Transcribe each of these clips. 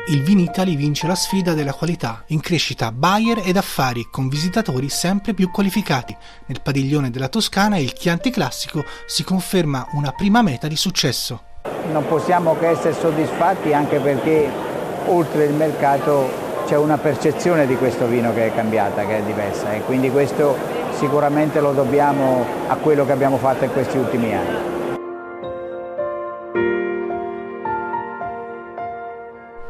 Il Vinitaly vince la sfida della qualità, in crescita buyer ed affari, con visitatori sempre più qualificati. Nel padiglione della Toscana il Chianti Classico si conferma una prima meta di successo. Non possiamo che essere soddisfatti, anche perché oltre il mercato c'è una percezione di questo vino che è cambiata, che è diversa, e quindi questo sicuramente lo dobbiamo a quello che abbiamo fatto in questi ultimi anni.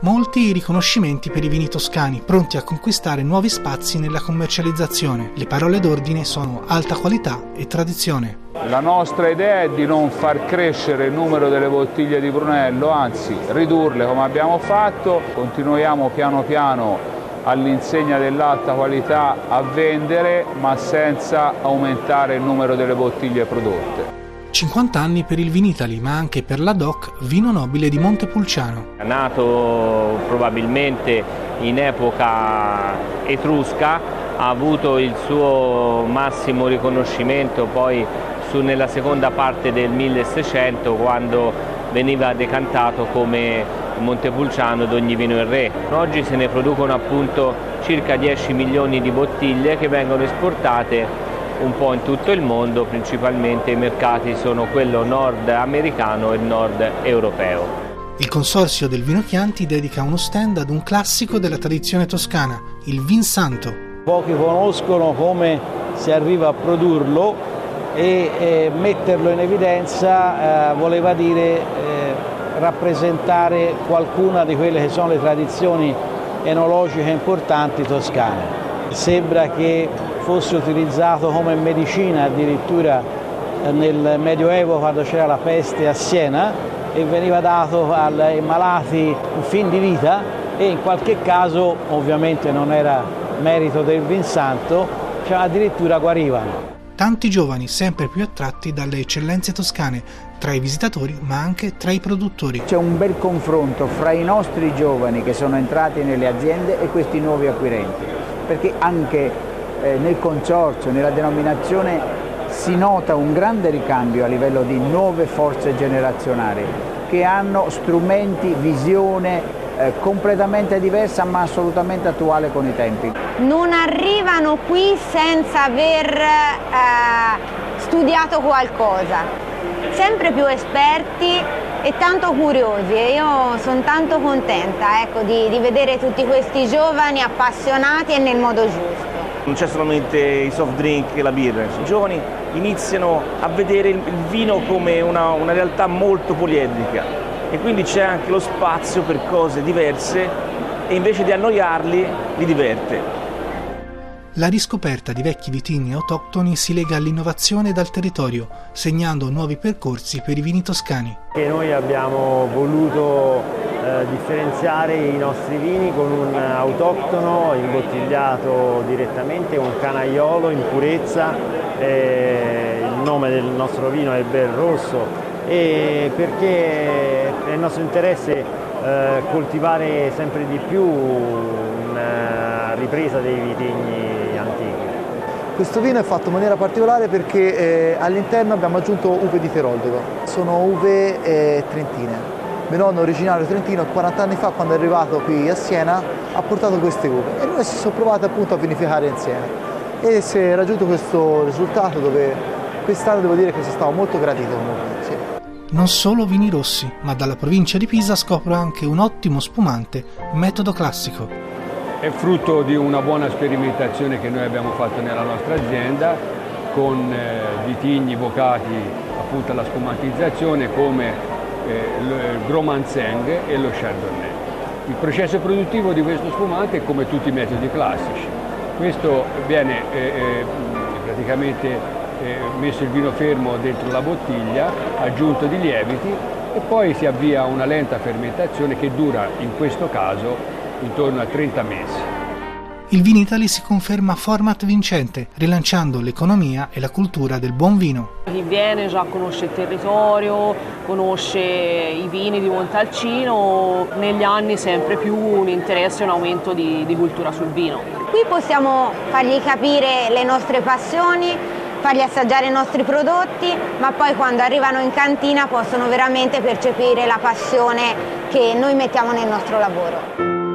Molti i riconoscimenti per i vini toscani, pronti a conquistare nuovi spazi nella commercializzazione. Le parole d'ordine sono alta qualità e tradizione. La nostra idea è di non far crescere il numero delle bottiglie di Brunello, anzi ridurle come abbiamo fatto. Continuiamo piano piano all'insegna dell'alta qualità a vendere, ma senza aumentare il numero delle bottiglie prodotte. 50 anni per il Vinitaly, ma anche per la DOC Vino Nobile di Montepulciano. È nato probabilmente in epoca etrusca, ha avuto il suo massimo riconoscimento poi nella seconda parte del 1600, quando veniva decantato come Montepulciano d'ogni vino il re. Oggi se ne producono appunto circa 10 milioni di bottiglie che vengono esportate un po' in tutto il mondo, principalmente i mercati sono quello nordamericano e nord europeo. Il consorzio del Vino Chianti dedica uno stand ad un classico della tradizione toscana, il Vinsanto. Pochi conoscono come si arriva a produrlo e metterlo in evidenza voleva dire rappresentare qualcuna di quelle che sono le tradizioni enologiche importanti toscane. Sembra che fosse utilizzato come medicina addirittura nel Medioevo, quando c'era la peste a Siena, e veniva dato ai malati in fin di vita, e in qualche caso, ovviamente non era merito del Vinsanto, cioè addirittura guarivano. Tanti giovani sempre più attratti dalle eccellenze toscane, tra i visitatori ma anche tra i produttori. C'è un bel confronto fra i nostri giovani che sono entrati nelle aziende e questi nuovi acquirenti, perché anche nel consorzio, nella denominazione, si nota un grande ricambio a livello di nuove forze generazionali che hanno strumenti, visione completamente diversa ma assolutamente attuale con i tempi. Non arrivano qui senza aver studiato qualcosa, sempre più esperti e tanto curiosi, e io sono tanto contenta, ecco, di vedere tutti questi giovani appassionati e nel modo giusto. Non c'è solamente i soft drink e la birra, i giovani iniziano a vedere il vino come una realtà molto poliedrica, e quindi c'è anche lo spazio per cose diverse, e invece di annoiarli li diverte. La riscoperta di vecchi vitigni autoctoni si lega all'innovazione dal territorio, segnando nuovi percorsi per i vini toscani. E noi abbiamo voluto differenziare i nostri vini con un autoctono imbottigliato direttamente, un canaiolo in purezza. Il nome del nostro vino è Bel Rosso, e perché è il nostro interesse coltivare sempre di più una ripresa dei vitigni antichi. Questo vino è fatto in maniera particolare perché all'interno abbiamo aggiunto uve di Teroldego, sono uve trentine. Mio nonno originario trentino 40 anni fa, quando è arrivato qui a Siena, ha portato queste uve e noi si sono provati appunto a vinificare insieme, e si è raggiunto questo risultato, dove quest'anno devo dire che sono stato molto gratito comunque. Sì. Non solo vini rossi, ma dalla provincia di Pisa scopro anche un ottimo spumante, metodo classico. È frutto di una buona sperimentazione che noi abbiamo fatto nella nostra azienda, con vitigni vocati appunto alla spumantizzazione come il Gros Manseng e lo Chardonnay. Il processo produttivo di questo spumante è come tutti i metodi classici. Questo viene praticamente messo il vino fermo dentro la bottiglia, aggiunto di lieviti, e poi si avvia una lenta fermentazione che dura in questo caso intorno a 30 mesi. Il Vinitaly si conferma format vincente, rilanciando l'economia e la cultura del buon vino. Chi viene già conosce il territorio, conosce i vini di Montalcino, negli anni sempre più un interesse e un aumento di cultura sul vino. Qui possiamo fargli capire le nostre passioni, fargli assaggiare i nostri prodotti, ma poi quando arrivano in cantina possono veramente percepire la passione che noi mettiamo nel nostro lavoro.